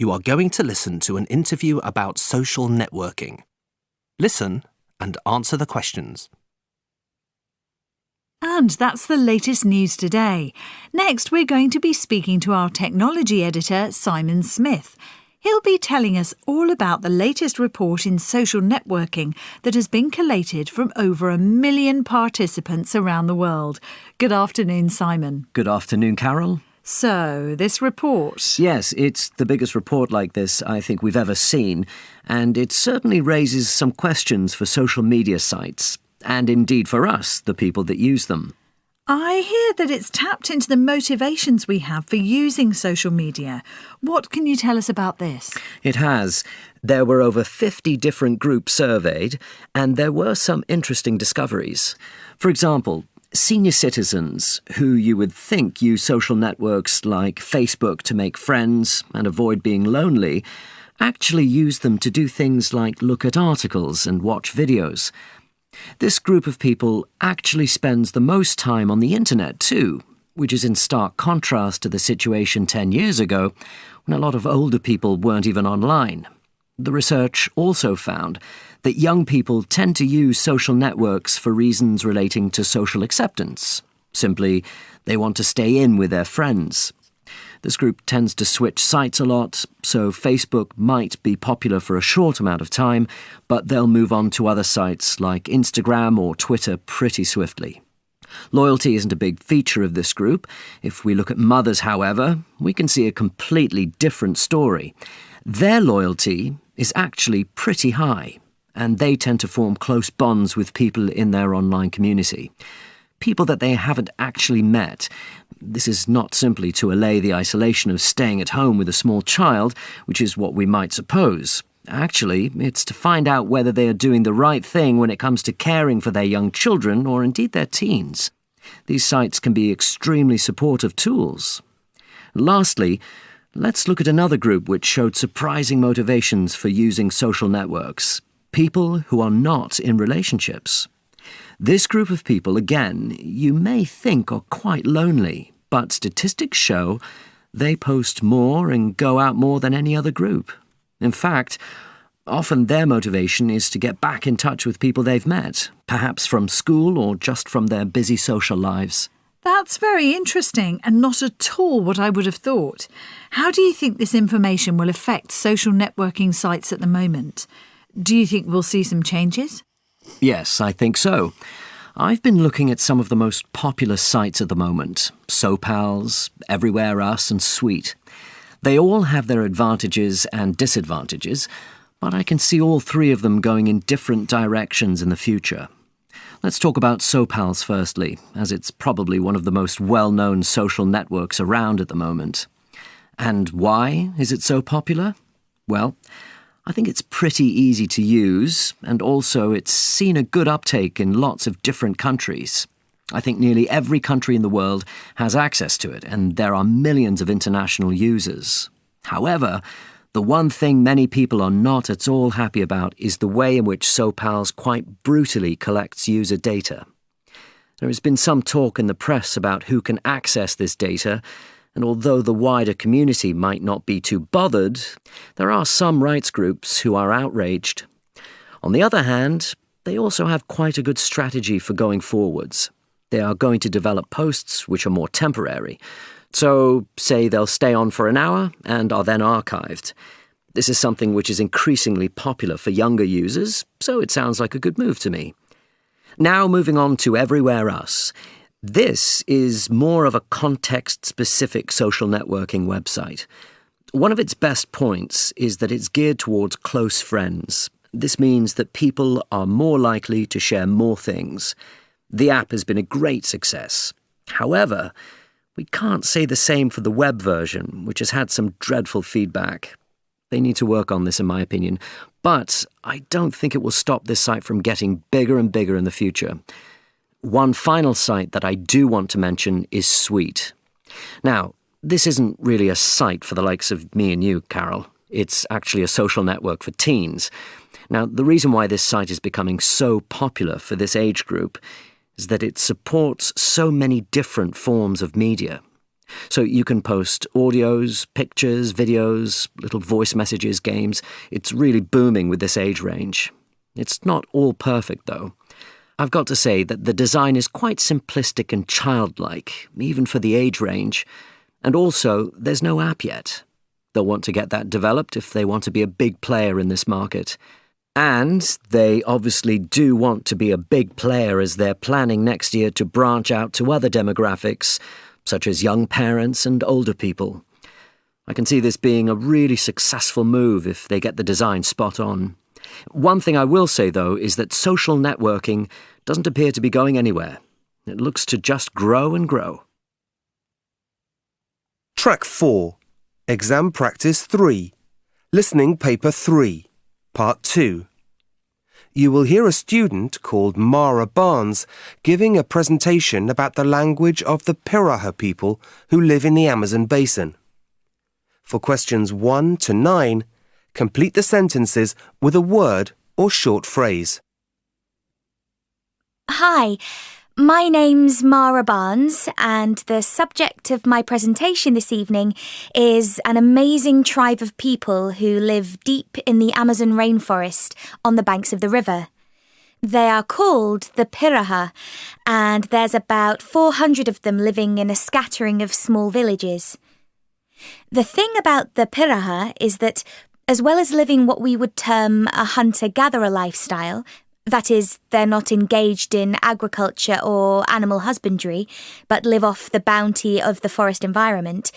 You are going to listen to an interview about social networking. Listen and answer the questions. And that's the latest news today. Next, we're going to be speaking to our technology editor, Simon Smith. He'll be telling us all about the latest report in social networking that has been collated from over 1 million participants around the world. Good afternoon, Simon. Good afternoon, Carol. So, this report... Yes, it's the biggest report like this I think we've ever seen, and it certainly raises some questions for social media sites, and indeed for us, the people that use them. I hear that it's tapped into the motivations we have for using social media. What can you tell us about this? It has. There were over 50 different groups surveyed, and there were some interesting discoveries. For example, senior citizens, who you would think use social networks like Facebook to make friends and avoid being lonely, actually use them to do things like look at articles and watch videos. This group of people actually spends the most time on the internet too, which is in stark contrast to the situation 10 years ago, when a lot of older people weren't even online. The research also found that young people tend to use social networks for reasons relating to social acceptance. Simply, they want to stay in with their friends. This group tends to switch sites a lot, so Facebook might be popular for a short amount of time, but they'll move on to other sites like Instagram or Twitter pretty swiftly. Loyalty isn't a big feature of this group. If we look at mothers, however, we can see a completely different story. Their loyalty is actually pretty high, and they tend to form close bonds with people in their online community. People that they haven't actually met. This is not simply to allay the isolation of staying at home with a small child, which is what we might suppose. Actually, it's to find out whether they are doing the right thing when it comes to caring for their young children or indeed their teens. These sites can be extremely supportive tools. Lastly, let's look at another group which showed surprising motivations for using social networks. People who are not in relationships. This group of people, again, you may think are quite lonely, but statistics show they post more and go out more than any other group. In fact, often their motivation is to get back in touch with people they've met, perhaps from school or just from their busy social lives. That's very interesting and not at all what I would have thought. How do you think this information will affect social networking sites at the moment? Do you think we'll see some changes? Yes, I think so. I've been looking at some of the most popular sites at the moment. SoPals, Everywhere Us and Sweet. They all have their advantages and disadvantages, but I can see all three of them going in different directions in the future. Let's talk about SoPals firstly, as it's probably one of the most well-known social networks around at the moment. And why is it so popular? Well, I think it's pretty easy to use, and also it's seen a good uptake in lots of different countries. I think nearly every country in the world has access to it, and there are millions of international users. However, the one thing many people are not at all happy about is the way in which SoPals quite brutally collects user data. There has been some talk in the press about who can access this data, and although the wider community might not be too bothered, there are some rights groups who are outraged. On the other hand, they also have quite a good strategy for going forwards. They are going to develop posts which are more temporary. So, say they'll stay on for an hour and are then archived. This is something which is increasingly popular for younger users, so it sounds like a good move to me. Now moving on to Everywhere Us. This is more of a context-specific social networking website. One of its best points is that it's geared towards close friends. This means that people are more likely to share more things. The app has been a great success. However, we can't say the same for the web version, which has had some dreadful feedback. They need to work on this, in my opinion, but I don't think it will stop this site from getting bigger and bigger in the future. One final site that I do want to mention is Sweet. Now, this isn't really a site for the likes of me and you, Carol. It's actually a social network for teens. Now, the reason why this site is becoming so popular for this age group is that it supports so many different forms of media. So you can post audios, pictures, videos, little voice messages, games. It's really booming with this age range. It's not all perfect, though. I've got to say that the design is quite simplistic and childlike, even for the age range. And also, there's no app yet. They'll want to get that developed if they want to be a big player in this market. And they obviously do want to be a big player as they're planning next year to branch out to other demographics, such as young parents and older people. I can see this being a really successful move if they get the design spot on. One thing I will say, though, is that social networking doesn't appear to be going anywhere. It looks to just grow and grow. Track 4. Exam Practice 3. Listening Paper 3. Part 2. You will hear a student called Mara Barnes giving a presentation about the language of the Pirahã people who live in the Amazon basin. For questions 1 to 9, complete the sentences with a word or short phrase. Hi, my name's Mara Barnes, and the subject of my presentation this evening is an amazing tribe of people who live deep in the Amazon rainforest on the banks of the river. They are called the Pirahã, and there's about 400 of them living in a scattering of small villages. The thing about the Pirahã is that, as well as living what we would term a hunter-gatherer lifestyle, that is, they're not engaged in agriculture or animal husbandry, but live off the bounty of the forest environment,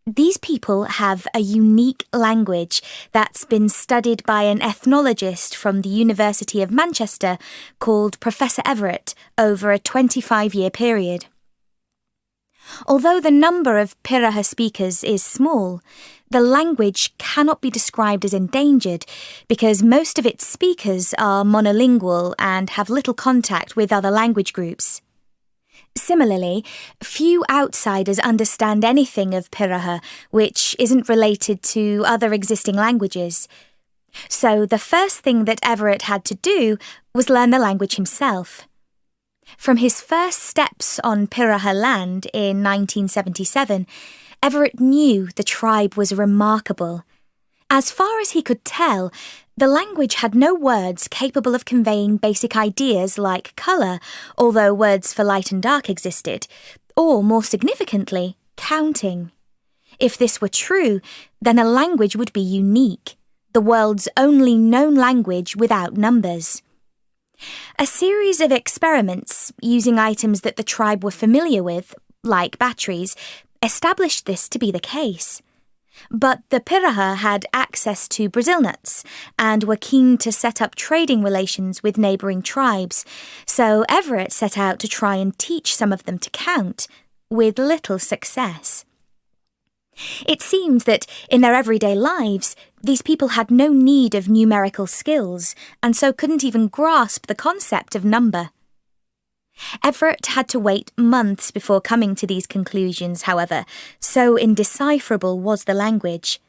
these people have a unique language that's been studied by an ethnologist from the University of Manchester called Professor Everett over a 25-year period. Although the number of Pirahã speakers is small, the language cannot be described as endangered because most of its speakers are monolingual and have little contact with other language groups. Similarly, few outsiders understand anything of Pirahã which isn't related to other existing languages. So the first thing that Everett had to do was learn the language himself. From his first steps on Pirahã land in 1977, Everett knew the tribe was remarkable. As far as he could tell, the language had no words capable of conveying basic ideas like colour, although words for light and dark existed, or, more significantly, counting. If this were true, then the language would be unique, the world's only known language without numbers. A series of experiments using items that the tribe were familiar with, like batteries, established this to be the case. But the Pirahã had access to Brazil nuts and were keen to set up trading relations with neighbouring tribes, so Everett set out to try and teach some of them to count, with little success. It seems that in their everyday lives, these people had no need of numerical skills and so couldn't even grasp the concept of number. Everett had to wait months before coming to these conclusions, however, so indecipherable was the language.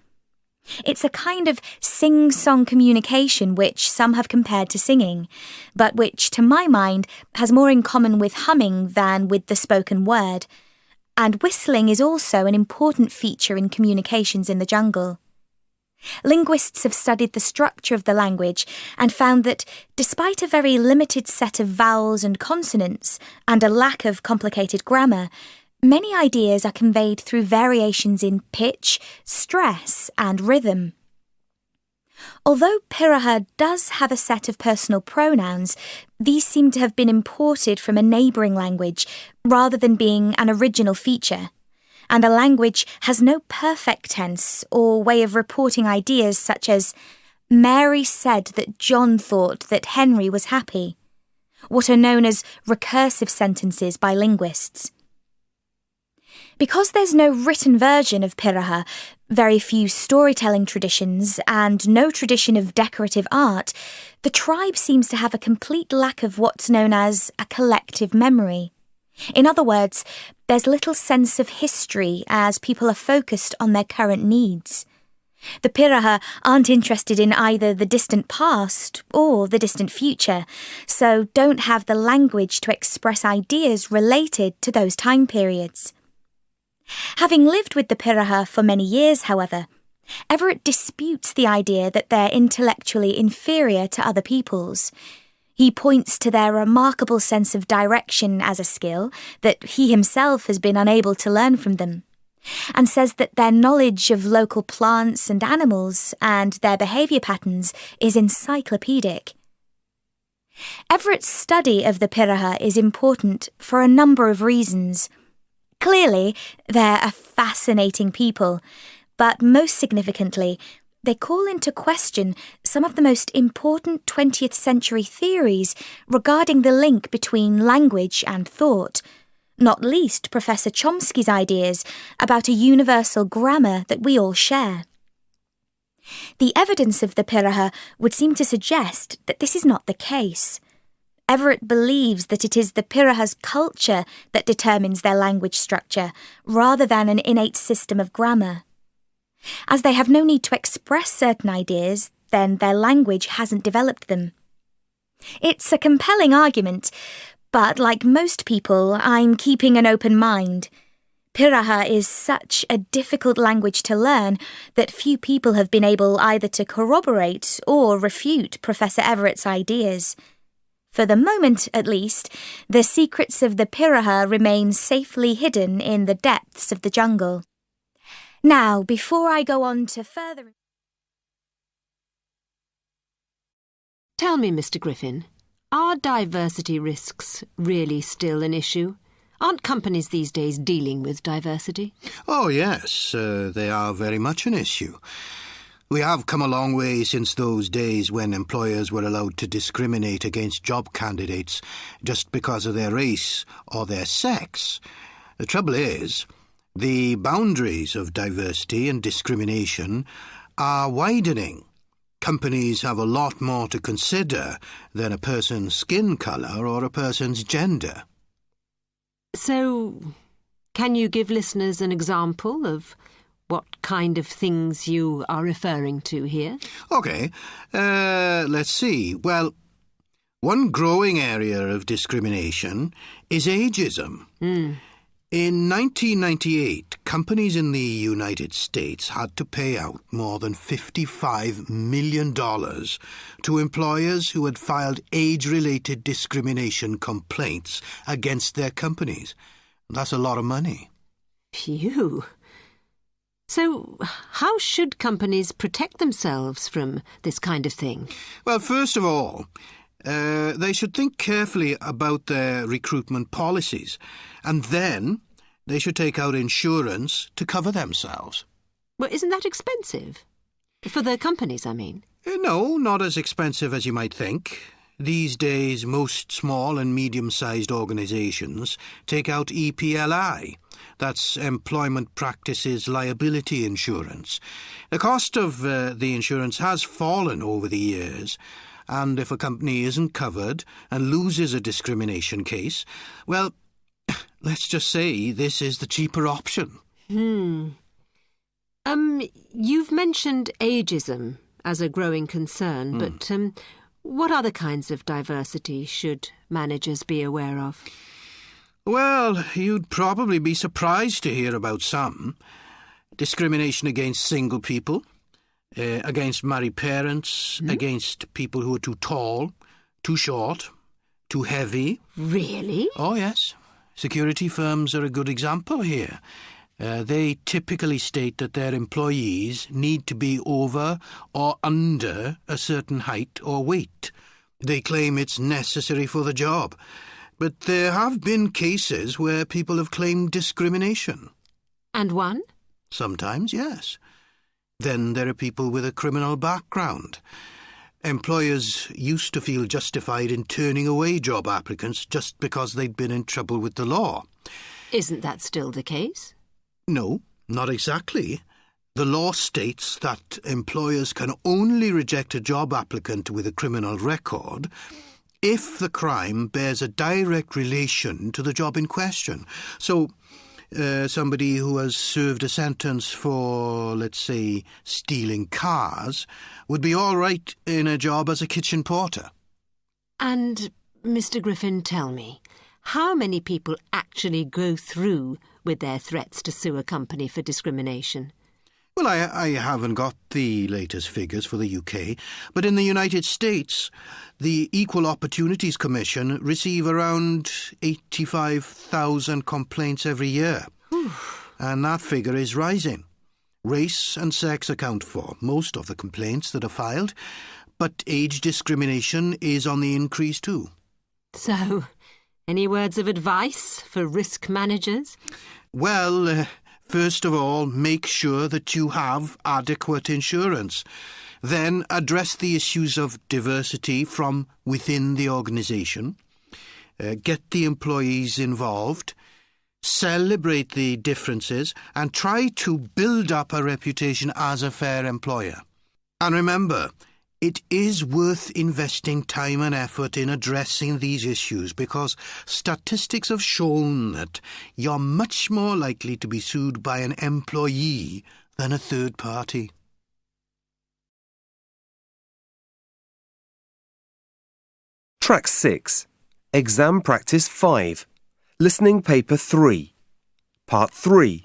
It's a kind of sing-song communication which some have compared to singing, but which, to my mind, has more in common with humming than with the spoken word. And whistling is also an important feature in communications in the jungle. Linguists have studied the structure of the language and found that, despite a very limited set of vowels and consonants and a lack of complicated grammar, many ideas are conveyed through variations in pitch, stress, and rhythm. Although Pirahã does have a set of personal pronouns, these seem to have been imported from a neighbouring language rather than being an original feature. And the language has no perfect tense or way of reporting ideas such as, Mary said that John thought that Henry was happy, what are known as recursive sentences by linguists. Because there's no written version of Pirahã, very few storytelling traditions, and no tradition of decorative art, the tribe seems to have a complete lack of what's known as a collective memory. In other words, there's little sense of history as people are focused on their current needs. The Pirahã aren't interested in either the distant past or the distant future, so don't have the language to express ideas related to those time periods. Having lived with the Pirahã for many years, however, Everett disputes the idea that they're intellectually inferior to other peoples. He points to their remarkable sense of direction as a skill that he himself has been unable to learn from them, and says that their knowledge of local plants and animals and their behaviour patterns is encyclopedic. Everett's study of the Pirahã is important for a number of reasons. Clearly, they're a fascinating people, but most significantly, they call into question some of the most important 20th century theories regarding the link between language and thought, not least Professor Chomsky's ideas about a universal grammar that we all share. The evidence of the Pirahã would seem to suggest that this is not the case. Everett believes that it is the Pirahã's culture that determines their language structure, rather than an innate system of grammar. As they have no need to express certain ideas, then their language hasn't developed them. It's a compelling argument, but like most people, I'm keeping an open mind. Pirahã is such a difficult language to learn that few people have been able either to corroborate or refute Professor Everett's ideas. For the moment, at least, the secrets of the Pirahã remain safely hidden in the depths of the jungle. Now, before I go on to further... Tell me, Mr. Griffin, are diversity risks really still an issue? Aren't companies these days dealing with diversity? Oh, yes, they are very much an issue. We have come a long way since those days when employers were allowed to discriminate against job candidates just because of their race or their sex. The trouble is, the boundaries of diversity and discrimination are widening. Companies have a lot more to consider than a person's skin colour or a person's gender. So, can you give listeners an example of what kind of things you are referring to here? OK, let's see. Well, one growing area of discrimination is ageism. In 1998, companies in the United States had to pay out more than $55 million to employers who had filed age-related discrimination complaints against their companies. That's a lot of money. Phew. So, how should companies protect themselves from this kind of thing? Well, first of all, they should think carefully about their recruitment policies, and then they should take out insurance to cover themselves. Well, isn't that expensive? For the companies, I mean. No, not as expensive as you might think. These days, most small and medium-sized organisations take out EPLI. That's Employment Practices Liability Insurance. The cost of the insurance has fallen over the years, and if a company isn't covered and loses a discrimination case, well, let's just say this is the cheaper option. You've mentioned ageism as a growing concern, but what other kinds of diversity should managers be aware of? Well, you'd probably be surprised to hear about some. Discrimination against single people, against married parents, against people who are too tall, too short, too heavy. Really? Oh, yes. Security firms are a good example here. They typically state that their employees need to be over or under a certain height or weight. They claim it's necessary for the job. But there have been cases where people have claimed discrimination. And won? Sometimes, yes. Then there are people with a criminal background. Employers used to feel justified in turning away job applicants just because they'd been in trouble with the law. Isn't that still the case? No, not exactly. The law states that employers can only reject a job applicant with a criminal record if the crime bears a direct relation to the job in question. So, somebody who has served a sentence for, let's say, stealing cars would be all right in a job as a kitchen porter. And, Mr. Griffin, tell me, how many people actually go through with their threats to sue a company for discrimination. Well, I haven't got the latest figures for the UK, but in the United States, the Equal Opportunities Commission receive around 85,000 complaints every year. And that figure is rising. Race and sex account for most of the complaints that are filed, but age discrimination is on the increase too. So, any words of advice for risk managers? Well, first of all, make sure that you have adequate insurance. Then address the issues of diversity from within the organisation. Get the employees involved. Celebrate the differences and try to build up a reputation as a fair employer. And remember, it is worth investing time and effort in addressing these issues because statistics have shown that you're much more likely to be sued by an employee than a third party. Track 6. Exam Practice 5. Listening Paper 3. Part 3.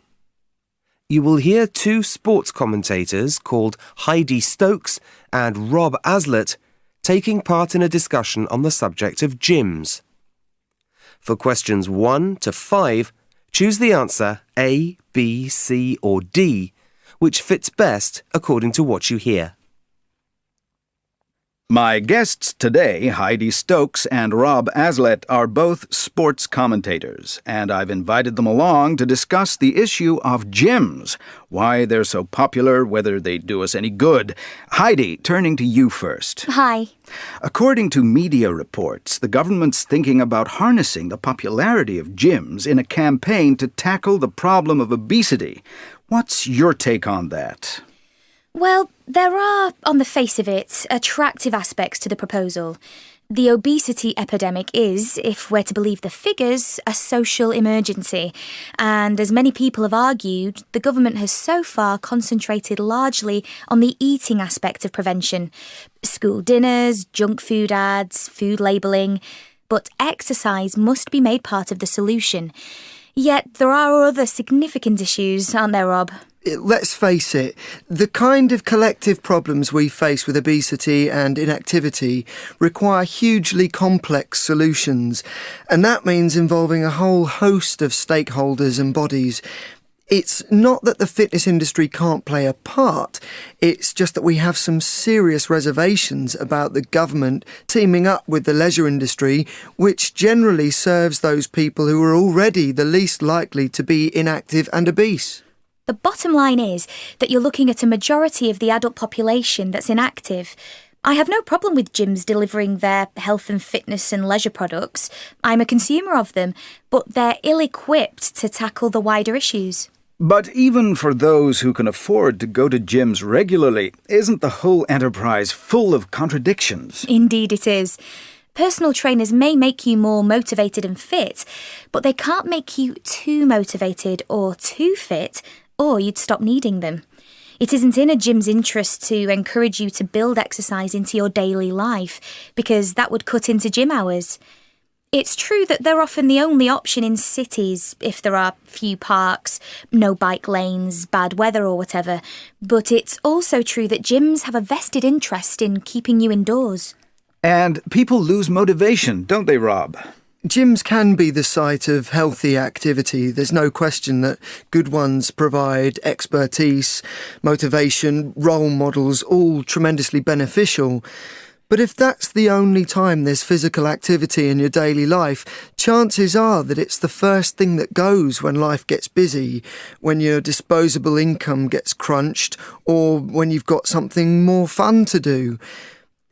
You will hear two sports commentators called Heidi Stokes and Rob Aslett taking part in a discussion on the subject of gyms. For questions 1 to 5, choose the answer A, B, C or D, which fits best according to what you hear. My guests today, Heidi Stokes and Rob Aslett, are both sports commentators, and I've invited them along to discuss the issue of gyms, why they're so popular, whether they do us any good. Heidi, turning to you first. Hi. According to media reports, the government's thinking about harnessing the popularity of gyms in a campaign to tackle the problem of obesity. What's your take on that? Well, there are, on the face of it, attractive aspects to the proposal. The obesity epidemic is, if we're to believe the figures, a social emergency. And as many people have argued, the government has so far concentrated largely on the eating aspect of prevention. School dinners, junk food ads, food labelling. But exercise must be made part of the solution. Yet there are other significant issues, aren't there, Rob? Let's face it, the kind of collective problems we face with obesity and inactivity require hugely complex solutions, and that means involving a whole host of stakeholders and bodies. It's not that the fitness industry can't play a part, it's just that we have some serious reservations about the government teaming up with the leisure industry, which generally serves those people who are already the least likely to be inactive and obese. The bottom line is that you're looking at a majority of the adult population that's inactive. I have no problem with gyms delivering their health and fitness and leisure products. I'm a consumer of them, but they're ill-equipped to tackle the wider issues. But even for those who can afford to go to gyms regularly, isn't the whole enterprise full of contradictions? Indeed it is. Personal trainers may make you more motivated and fit, but they can't make you too motivated or too fit, or you'd stop needing them. It isn't in a gym's interest to encourage you to build exercise into your daily life, because that would cut into gym hours. It's true that they're often the only option in cities if there are few parks, no bike lanes, bad weather or whatever, but it's also true that gyms have a vested interest in keeping you indoors. And people lose motivation, don't they, Rob? Gyms can be the site of healthy activity. There's no question that good ones provide expertise, motivation, role models, all tremendously beneficial. But if that's the only time there's physical activity in your daily life, chances are that it's the first thing that goes when life gets busy, when your disposable income gets crunched, or when you've got something more fun to do.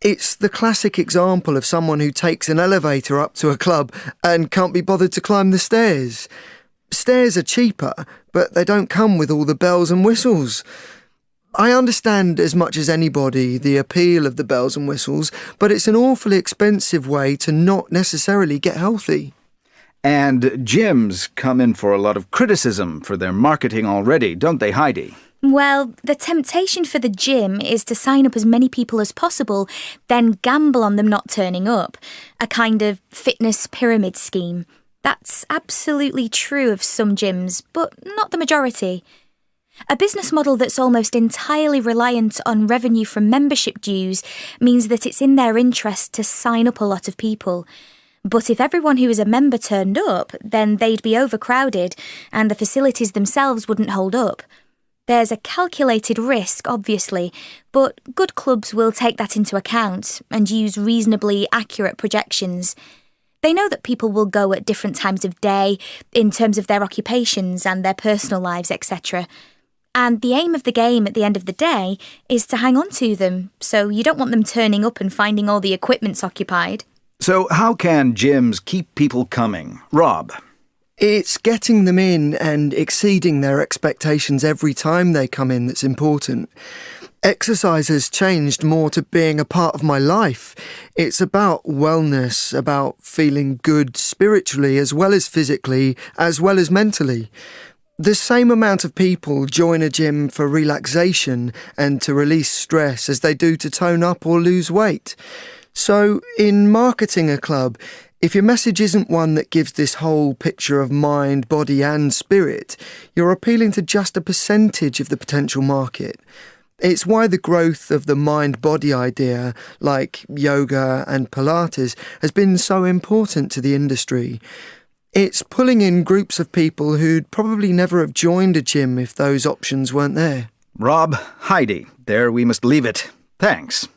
It's the classic example of someone who takes an elevator up to a club and can't be bothered to climb the stairs. Stairs are cheaper, but they don't come with all the bells and whistles. I understand as much as anybody the appeal of the bells and whistles, but it's an awfully expensive way to not necessarily get healthy. And gyms come in for a lot of criticism for their marketing already, don't they, Heidi? Well, the temptation for the gym is to sign up as many people as possible, then gamble on them not turning up. A kind of fitness pyramid scheme. That's absolutely true of some gyms, but not the majority. A business model that's almost entirely reliant on revenue from membership dues means that it's in their interest to sign up a lot of people. But if everyone who is a member turned up, then they'd be overcrowded and the facilities themselves wouldn't hold up. There's a calculated risk, obviously, but good clubs will take that into account and use reasonably accurate projections. They know that people will go at different times of day in terms of their occupations and their personal lives, etc. And the aim of the game at the end of the day is to hang on to them, so you don't want them turning up and finding all the equipment's occupied. So how can gyms keep people coming? Rob? It's getting them in and exceeding their expectations every time they come in that's important. Exercise has changed more to being a part of my life. It's about wellness, about feeling good spiritually as well as physically, as well as mentally. The same amount of people join a gym for relaxation and to release stress as they do to tone up or lose weight. So, in marketing a club, if your message isn't one that gives this whole picture of mind, body and spirit, you're appealing to just a percentage of the potential market. It's why the growth of the mind-body idea, like yoga and Pilates, has been so important to the industry. It's pulling in groups of people who'd probably never have joined a gym if those options weren't there. Rob, Heidi, there we must leave it. Thanks.